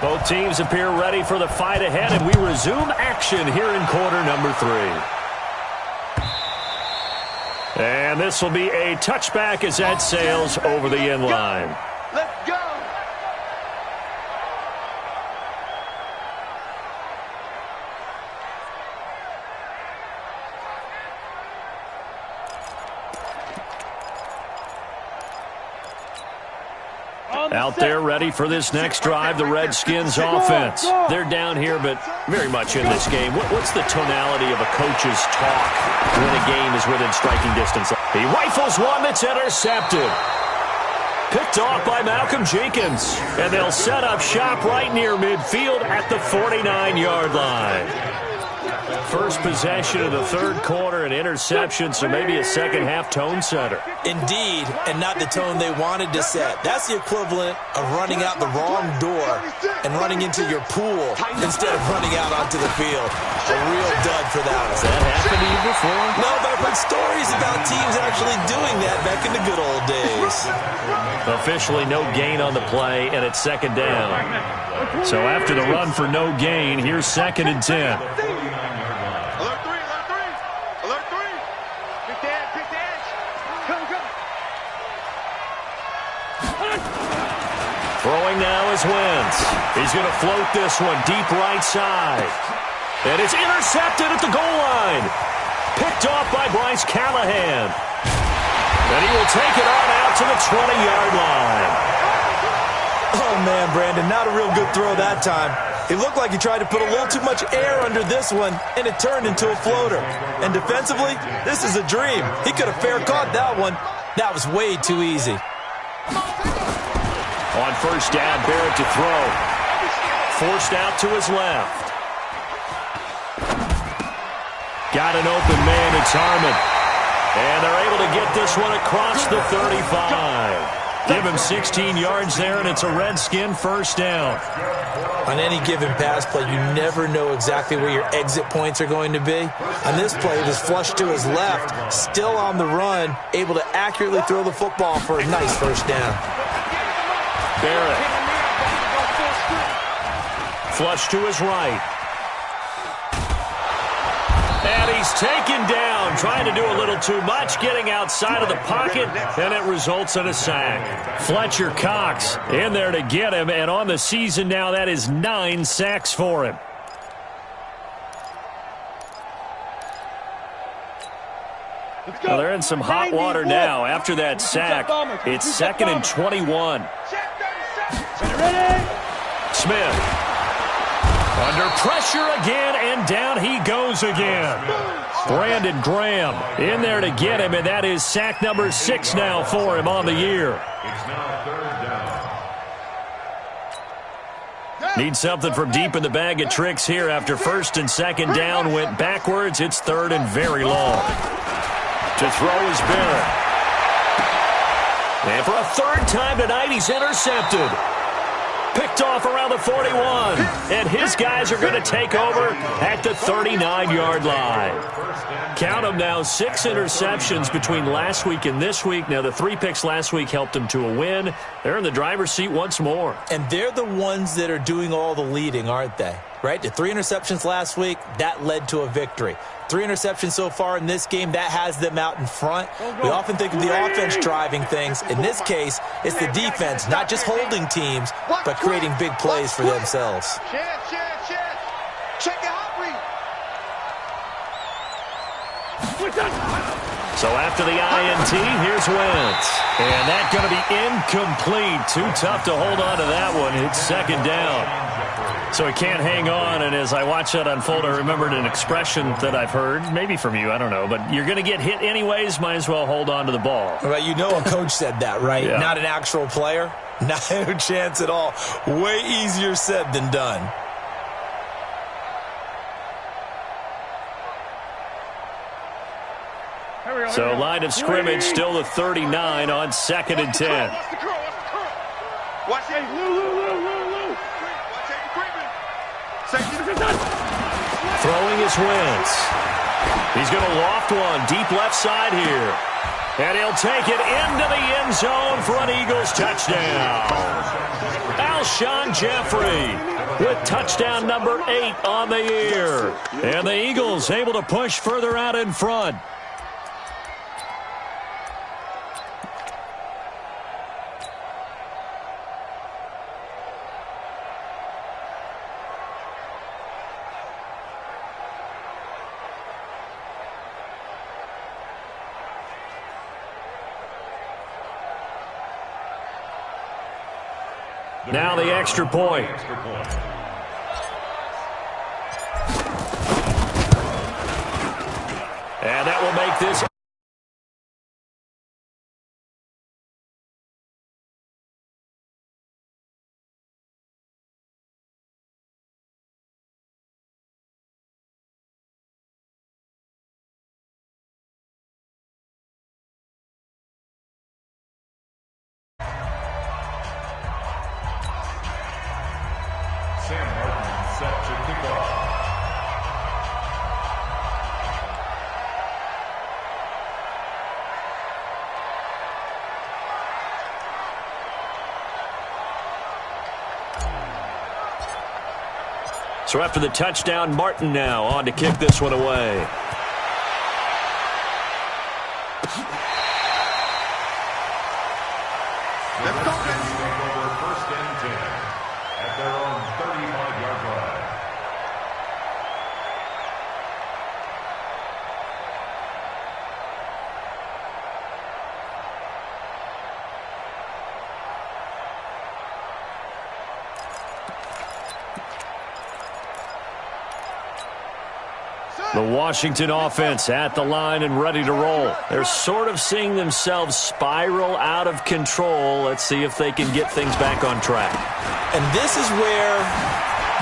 Both teams appear ready for the fight ahead, and we resume action here in quarter number 3. And this will be a touchback as that sails over the end line. Let's go! Out there ready for this next drive, the Redskins offense. They're down here, but very much in this game. What's the tonality of a coach's talk when a game is within striking distance? He rifles one that's intercepted. Picked off by Malcolm Jenkins. And they'll set up shop right near midfield at the 49-yard line. First possession of the third quarter, an interception, so maybe a second-half tone setter. Indeed, and not the tone they wanted to set. That's the equivalent of running out the wrong door and running into your pool instead of running out onto the field. A real dud for that one. Has that happened to you before? No, but I've heard stories about teams actually doing that back in the good old days. Officially no gain on the play, and it's second down. So after the run for no gain, here's 2nd and 10. Throwing now is Wentz. He's going to float this one deep right side. And it's intercepted at the goal line. Picked off by Bryce Callahan. And he will take it on out to the 20-yard line. Oh, man, Brandon, not a real good throw that time. It looked like he tried to put a little too much air under this one, and it turned into a floater. And defensively, this is a dream. He could have fair caught that one. That was way too easy. On first down, Barrett to throw. Forced out to his left. Got an open man, it's Harmon. And they're able to get this one across the 35. Give him 16 yards there, and it's a Redskin first down. On any given pass play, you never know exactly where your exit points are going to be. On this play, it was flushed to his left, still on the run, able to accurately throw the football for a nice first down. Barrett. Flush to his right. And he's taken down, trying to do a little too much, getting outside of the pocket, and it results in a sack. Fletcher Cox in there to get him, and on the season now, that is 9 sacks for him. Well, they're in some hot water now. After that sack, it's 2nd and 21. Smith. Under pressure again, and down he goes again. Brandon Graham in there to get him, and that is sack number 6 now for him on the year. Need something from deep in the bag of tricks here after 1st and 2nd down went backwards. It's 3rd and very long. To throw is Barrett. And for a 3rd time tonight, he's intercepted. Picked off around the 41. And his guys are going to take over at the 39-yard line. Count them now, 6 interceptions between last week and this week. Now, the 3 picks last week helped them to a win. They're in the driver's seat once more. And they're the ones that are doing all the leading, aren't they? Right? The 3 interceptions last week, that led to a victory. 3 interceptions so far in this game, that has them out in front. We often think of the offense driving things. In this case, it's the defense, not just holding teams, but creating big plays for themselves. So after the INT, here's Wentz. And that's going to be incomplete. Too tough to hold on to that one. It's 2nd down. So he can't hang on, and as I watch that unfold, I remembered an expression that I've heard, maybe from you, I don't know, but you're going to get hit anyways, might as well hold on to the ball. Well, you know a coach said that, right? Yeah. Not an actual player? No chance at all. Way easier said than done. So line of scrimmage, still the 39 on 2nd and 10. Watch it. Throwing is Wentz. He's going to loft one deep left side here. And he'll take it into the end zone for an Eagles touchdown. Alshon Jeffrey with touchdown number 8 on the year. And the Eagles able to push further out in front. Now the extra point. And that will make this. Sam Martin set to kick off. So after the touchdown, Martin now on to kick this one away. Let's go. First and 10 at their own 35-yard line. The Washington offense at the line and ready to roll. They're sort of seeing themselves spiral out of control. Let's see if they can get things back on track. And this is where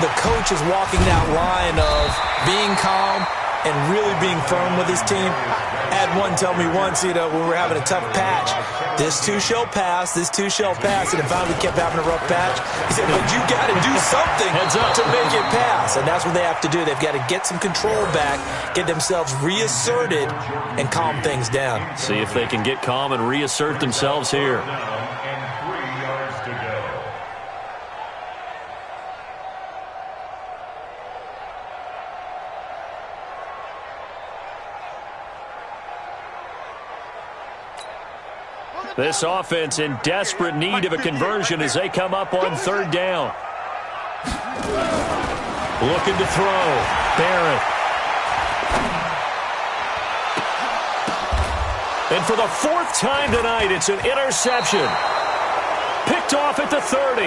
the coach is walking that line of being calm and really being firm with his team. I had one tell me once, when we were having a tough patch, this too shall pass, this too shall pass, and if finally we kept having a rough patch, he said, but you got to do something to make it pass, and that's what they have to do. They've got to get some control back, get themselves reasserted, and calm things down. See if they can get calm and reassert themselves here. And 3 yards to go. This offense in desperate need of a conversion as they come up on third down. Looking to throw. Barrett. And for the 4th time tonight, it's an interception. Picked off at the 30.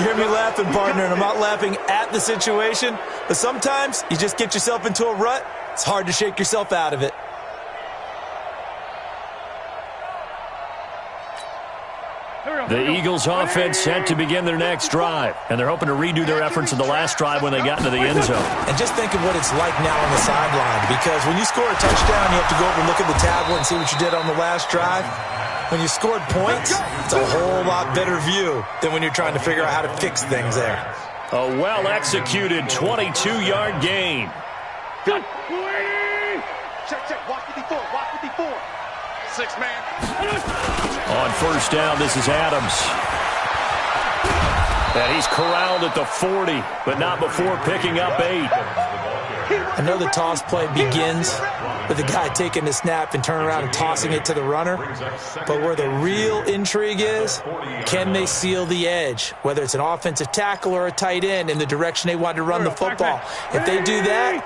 You hear me laughing, partner, and I'm not laughing at the situation, but sometimes you just get yourself into a rut. It's hard to shake yourself out of it. The Eagles offense set to begin their next drive, and they're hoping to redo their efforts in the last drive when they got into the end zone. And just think of what it's like now on the sideline, because when you score a touchdown, you have to go over and look at the tablet and see what you did on the last drive. When you scored points, it's a whole lot better view than when you're trying to figure out how to fix things there. A well-executed 22-yard gain. Check, watch 54, watch 54. 6 man. On first down, this is Adams. And he's corralled at the 40, but not before picking up 8. I know the toss play begins with the guy taking the snap and turning around and tossing it to the runner. But where the real intrigue is, can they seal the edge, whether it's an offensive tackle or a tight end in the direction they want to run the football. If they do that,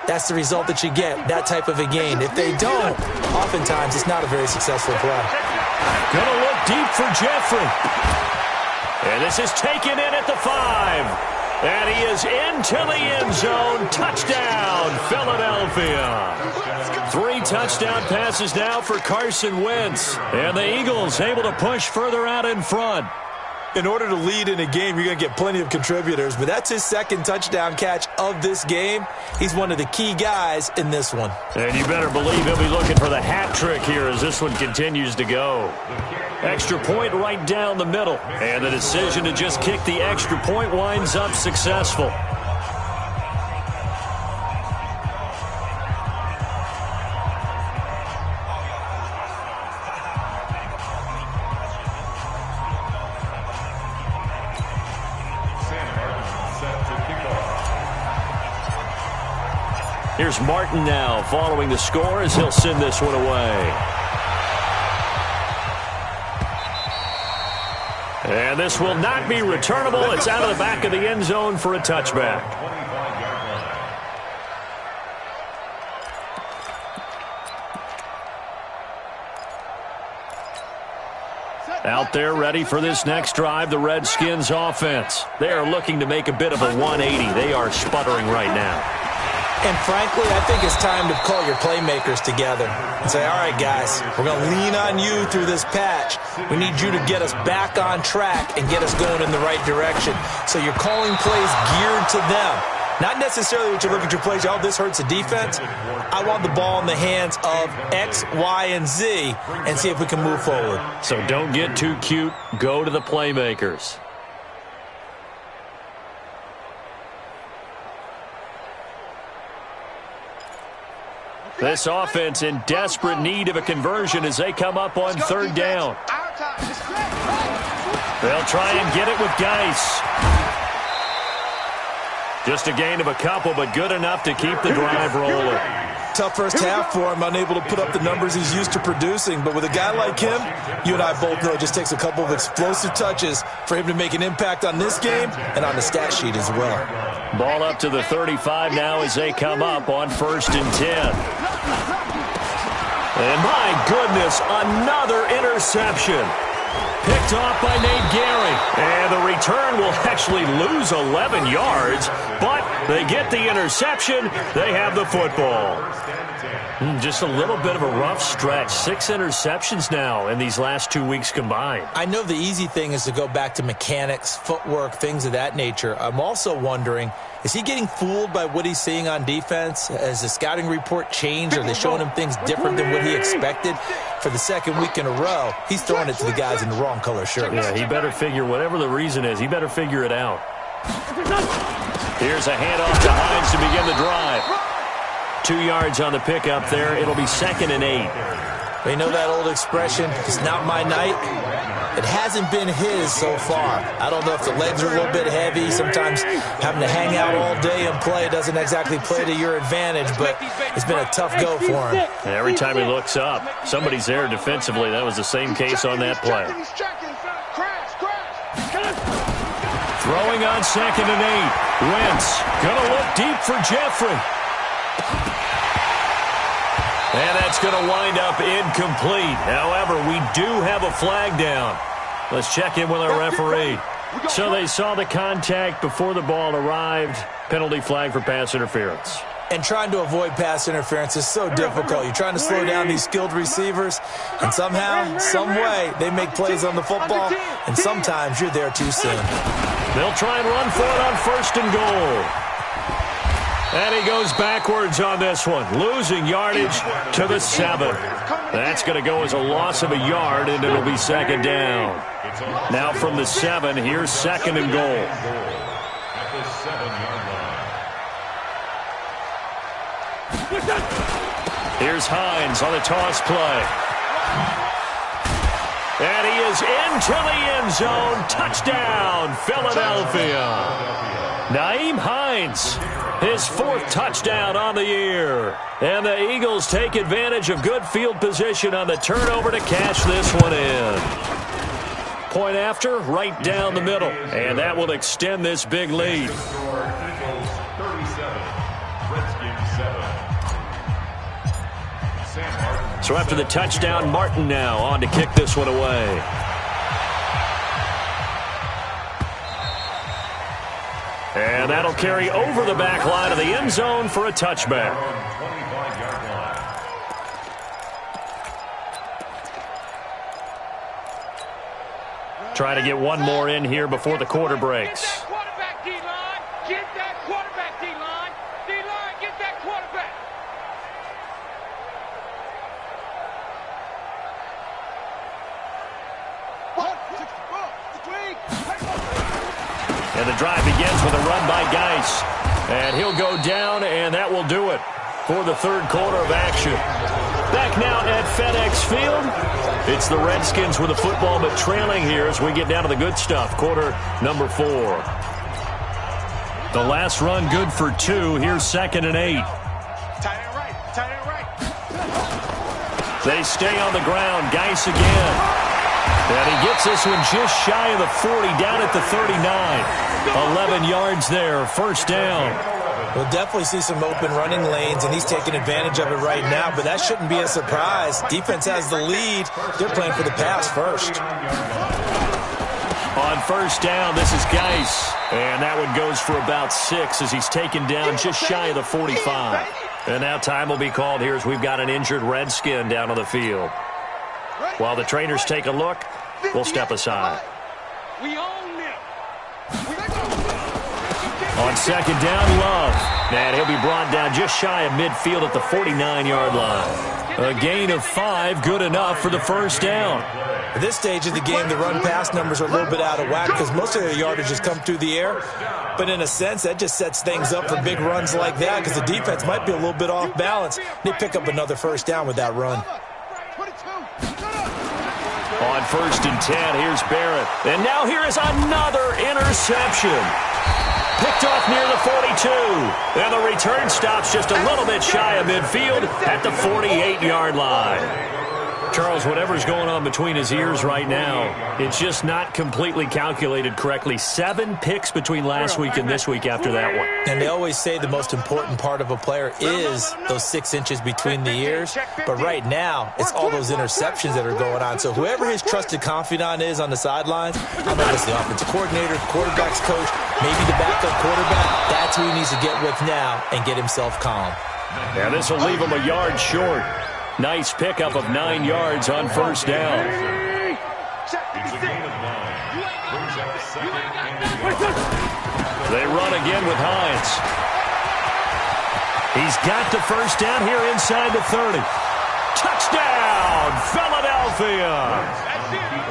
that's the result that you get, that type of a gain. If they don't, oftentimes it's not a very successful play. Gonna look deep for Jeffrey. And this is taken in at the 5. And he is into the end zone. Touchdown, Philadelphia. 3 touchdown passes now for Carson Wentz. And the Eagles able to push further out in front. In order to lead in a game, you're going to get plenty of contributors, but that's his 2nd touchdown catch of this game. He's one of the key guys in this one. And you better believe he'll be looking for the hat trick here as this one continues to go. Extra point right down the middle. And the decision to just kick the extra point winds up successful. Here's Martin now following the score as he'll send this one away. And this will not be returnable. It's out of the back of the end zone for a touchback. Out there ready for this next drive, the Redskins offense. They are looking to make a bit of a 180. They are sputtering right now. And frankly, I think it's time to call your playmakers together and say, all right, guys, we're going to lean on you through this patch. We need you to get us back on track and get us going in the right direction. So you're calling plays geared to them. Not necessarily what you look at your plays, oh, this hurts the defense. I want the ball in the hands of X, Y, and Z and see if we can move forward. So don't get too cute. Go to the playmakers. This offense in desperate need of a conversion as they come up on third down. They'll try and get it with Geis. Just a gain of a couple, but good enough to keep the drive rolling. Tough first half for him, unable to put up the numbers he's used to producing. But with a guy like him, you and I both know it just takes a couple of explosive touches for him to make an impact on this game and on the stat sheet as well. Ball up to the 35 now as they come up on 1st and 10. And my goodness, another interception. Picked off by Nate Gehring. And the return will actually lose 11 yards, but they get the interception. They have the football. Just a little bit of a rough stretch. 6 interceptions now in these last 2 weeks combined. I know the easy thing is to go back to mechanics, footwork, things of that nature. I'm also wondering, is he getting fooled by what he's seeing on defense? Has the scouting report changed? Are they showing him things different than what he expected? For the second week in a row, he's throwing it to the guys in the wrong color shirts. Yeah, he better figure, whatever the reason is, he better figure it out. Here's a handoff to Hines to begin the drive. 2 yards on the pickup there. It'll be 2nd and 8. You know that old expression, it's not my night? It hasn't been his so far. I don't know if the legs are a little bit heavy. Sometimes having to hang out all day and play doesn't exactly play to your advantage, but it's been a tough go for him. And every time he looks up, somebody's there defensively. That was the same case on that play. Throwing on 2nd and 8. Wentz going to look deep for Jeffrey. And that's going to wind up incomplete. However, we do have a flag down. Let's check in with our referee. So they saw the contact before the ball arrived. Penalty flag for pass interference. And trying to avoid pass interference is so difficult. You're trying to slow down these skilled receivers, and somehow, some way, they make plays on the football, and sometimes you're there too soon. They'll try and run for it on 1st and goal. And he goes backwards on this one, losing yardage to the 7. That's going to go as a loss of a yard, and it'll be 2nd down. Now from the 7, here's 2nd and goal. Here's Hines on the toss play. And he is into the end zone. Touchdown, Philadelphia. Nyheim Hines, his 4th touchdown on the year. And the Eagles take advantage of good field position on the turnover to cash this one in. Point after, right down the middle. And that will extend this big lead. So after the touchdown, Martin now on to kick this one away. And that'll carry over the back line of the end zone for a touchback. Try to get one more in here before the quarter breaks. Get that quarterback, D-line. Get that quarterback, D-line. D-line, get that quarterback. And the drive begins with a run by Geis. And he'll go down, and that will do it for the 3rd quarter of action. Back now at FedEx Field. It's the Redskins with the football, but trailing here as we get down to the good stuff. Quarter number 4. The last run good for 2. Here's 2nd and 8. Tight end right. Tight end right. They stay on the ground. Geis again. And he gets this one just shy of the 40, down at the 39. 11 yards there, first down. We'll definitely see some open running lanes, and he's taking advantage of it right now, but that shouldn't be a surprise. Defense has the lead. They're playing for the pass first. On first down, this is Geis. And that one goes for about 6 as he's taken down just shy of the 45. And now time will be called here as we've got an injured Redskin down on the field. While the trainers take a look, we'll step aside. We own them. On second down, Love. And he'll be brought down just shy of midfield at the 49-yard line. A gain of 5, good enough for the first down. At this stage of the game, the run-pass numbers are a little bit out of whack because most of their yardage has come through the air. But in a sense, that just sets things up for big runs like that because the defense might be a little bit off balance. They pick up another first down with that run. On first and 10, here's Barrett. And now here is another interception. Picked off near the 42. And the return stops just a little bit shy of midfield at the 48-yard line. Charles, whatever's going on between his ears right now, it's just not completely calculated correctly. 7 picks between last week and this week after that one. And they always say the most important part of a player is those 6 inches between the ears. But right now, it's all those interceptions that are going on. So whoever his trusted confidant is on the sidelines, I know it's the offensive coordinator, quarterback's coach, maybe the backup quarterback, that's who he needs to get with now and get himself calm. Yeah, this will leave him a yard short. Nice pickup of 9 yards on first down. They run again with Hines. He's got the first down here inside the 30. Touchdown, Philadelphia!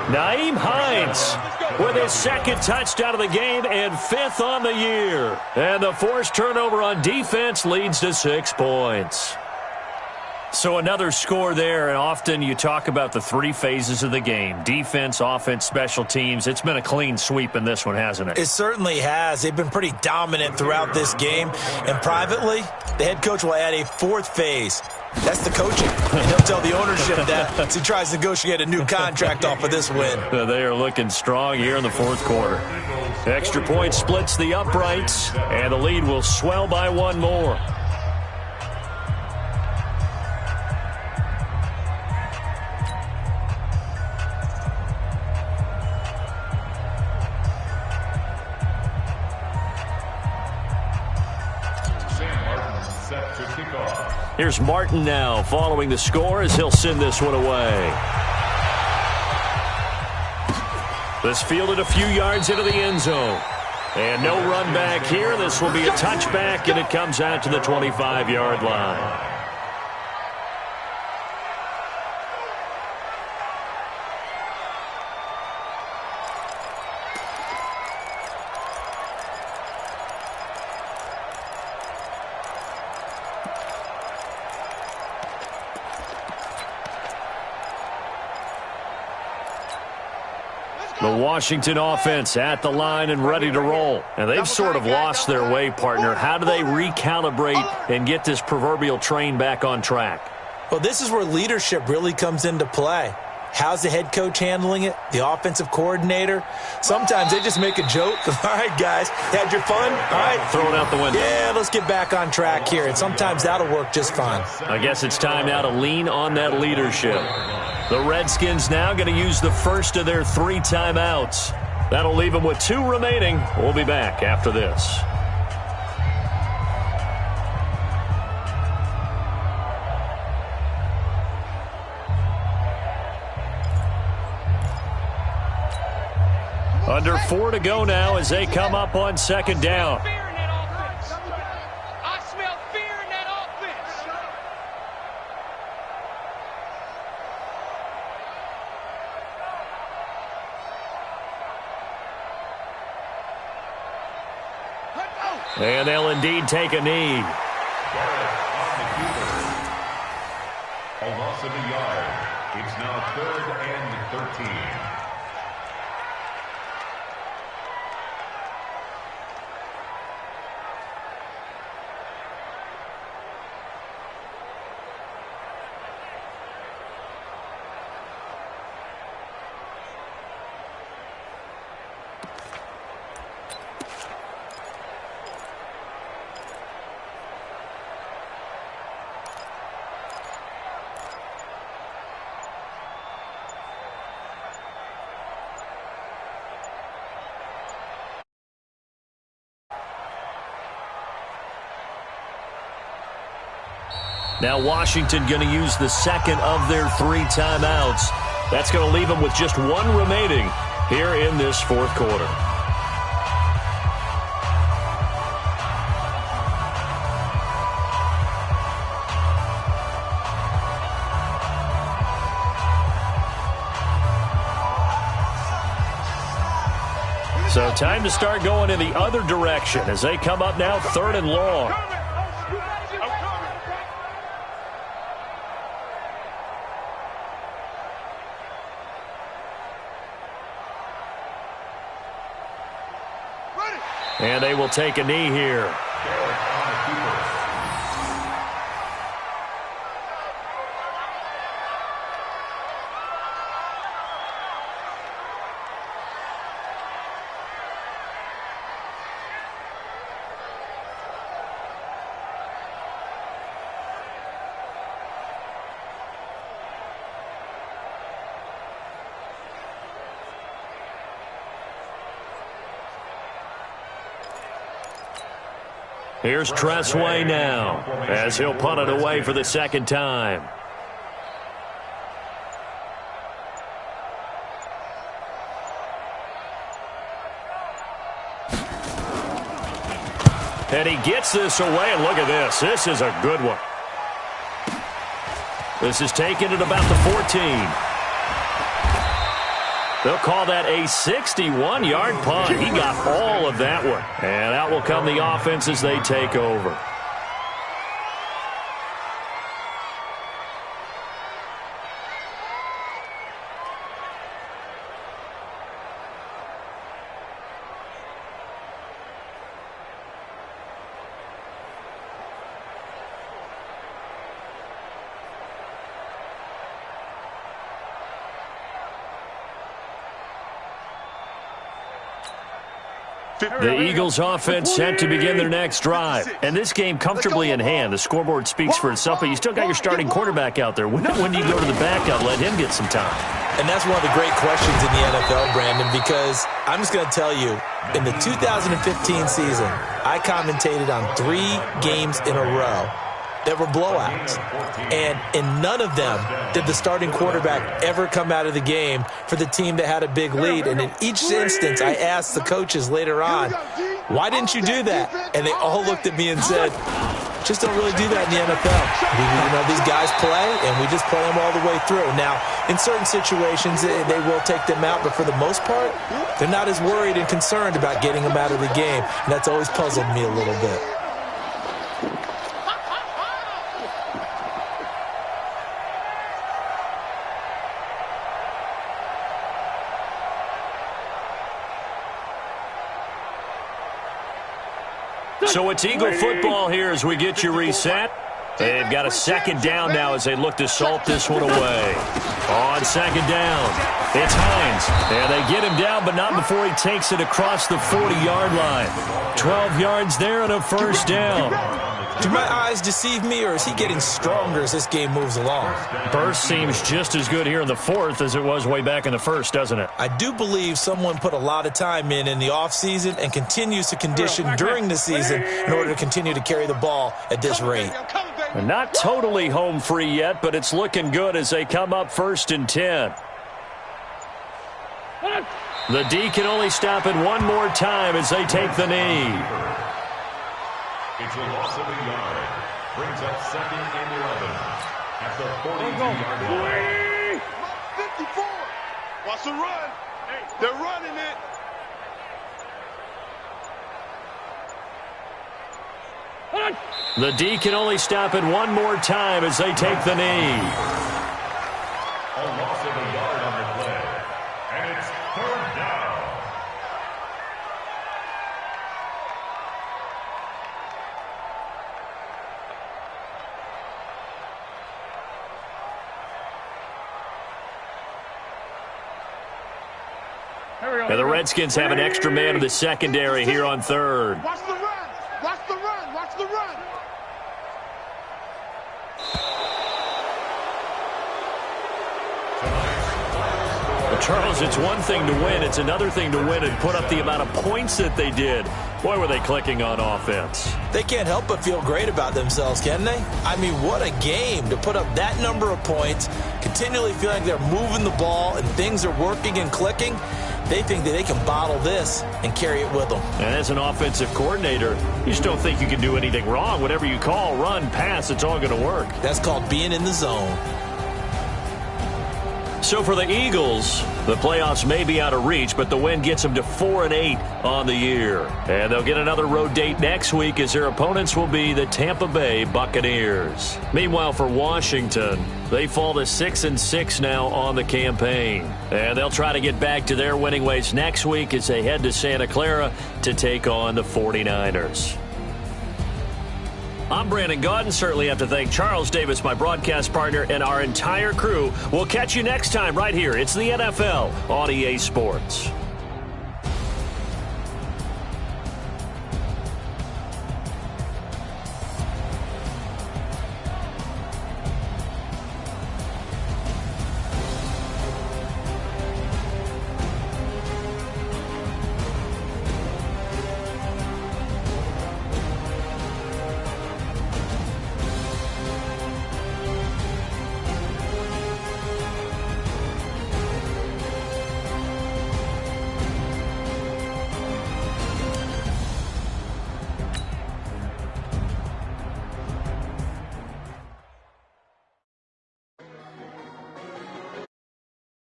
Nyheim Hines with his second touchdown of the game and 5th on the year. And the forced turnover on defense leads to 6 points. So another score there, and often you talk about the 3 phases of the game. Defense, offense, special teams. It's been a clean sweep in this one, hasn't it? It certainly has. They've been pretty dominant throughout this game. And privately, the head coach will add a 4th phase. That's the coaching. And he'll tell the ownership that as he tries to negotiate a new contract off of this win. They are looking strong here in the 4th quarter. Extra point splits the uprights, and the lead will swell by 1 more. Here's Martin now following the score as he'll send this one away. This fielded a few yards into the end zone. And no run back here. This will be a touchback, and it comes out to the 25-yard line. The Washington offense at the line and ready to roll. And they've sort of lost their way, partner. How do they recalibrate and get this proverbial train back on track? Well, this is where leadership really comes into play. How's the head coach handling it? The offensive coordinator? Sometimes they just make a joke. All right, guys, had your fun? All right. Throw it out the window. Yeah, let's get back on track here. And sometimes that'll work just fine. I guess it's time now to lean on that leadership. The Redskins now going to use the first of their 3 timeouts. That'll leave them with 2 remaining. We'll be back after this. Under 4 to go now as they come up on second down. Fear in that offense. I smell fear in that offense. And they'll indeed take a knee. A loss of a yard. It's now 3rd and 13. Now Washington going to use the second of their 3 timeouts. That's going to leave them with just 1 remaining here in this fourth quarter. So time to start going in the other direction as they come up now 3rd and long. And they will take a knee here. Here's Tressway now as he'll punt it away for the second time. And he gets this away, and look at this. This is a good one. This is taken at about the 14. They'll call that a 61-yard punt. He got all of that one. And out will come the offense as they take over. The Eagles offense set to begin their next drive. And this game comfortably in hand. The scoreboard speaks for itself, but you still got your starting quarterback out there. When do you go to the backup, let him get some time? And that's one of the great questions in the NFL, Brandon, because I'm just going to tell you, in the 2015 season, I commentated on 3 games in a row that were blowouts. And in none of them did the starting quarterback ever come out of the game for the team that had a big lead. And in each instance, I asked the coaches later on, why didn't you do that? And they all looked at me and said, just don't really do that in the NFL. These guys play, and we just play them all the way through. Now, in certain situations, they will take them out, but for the most part, they're not as worried and concerned about getting them out of the game. And that's always puzzled me a little bit. So it's Eagle football here as we get you reset. They've got a second down now as they look to salt this one away. On second down, it's Hines. And they get him down, but not before he takes it across the 40-yard line. 12 yards there and a first down. Do my eyes deceive me, or is he getting stronger as this game moves along? Burst seems just as good here in the fourth as it was way back in the first, doesn't it? I do believe someone put a lot of time in the offseason and continues to condition during the season in order to continue to carry the ball at this rate. And not totally home free yet, but it's looking good as they come up 1st and 10. The D can only stop it one more time as they take the knee. It's a loss of a yard. Brings up 2nd and 11 at the 42-yard line. 54. Watch the run. They're running it. The D can only stop it one more time as they take the knee. A loss of a yard on the play. And it's 3rd down. And the Redskins have an extra man in the secondary here on 3rd. Watch the run. Watch the run. Watch the run. Charles, it's one thing to win. It's another thing to win and put up the amount of points that they did. Boy, were they clicking on offense. They can't help but feel great about themselves, can they? I mean, what a game to put up that number of points, continually feel like they're moving the ball and things are working and clicking. They think that they can bottle this and carry it with them. And as an offensive coordinator, you just don't think you can do anything wrong. Whatever you call, run, pass, it's all going to work. That's called being in the zone. So for the Eagles, the playoffs may be out of reach, but the win gets them to 4-8 on the year. And they'll get another road date next week as their opponents will be the Tampa Bay Buccaneers. Meanwhile, for Washington, they fall to 6-6 now on the campaign. And they'll try to get back to their winning ways next week as they head to Santa Clara to take on the 49ers. I'm Brandon Gaudin. Certainly have to thank Charles Davis, my broadcast partner, and our entire crew. We'll catch you next time right here. It's the NFL on EA Sports.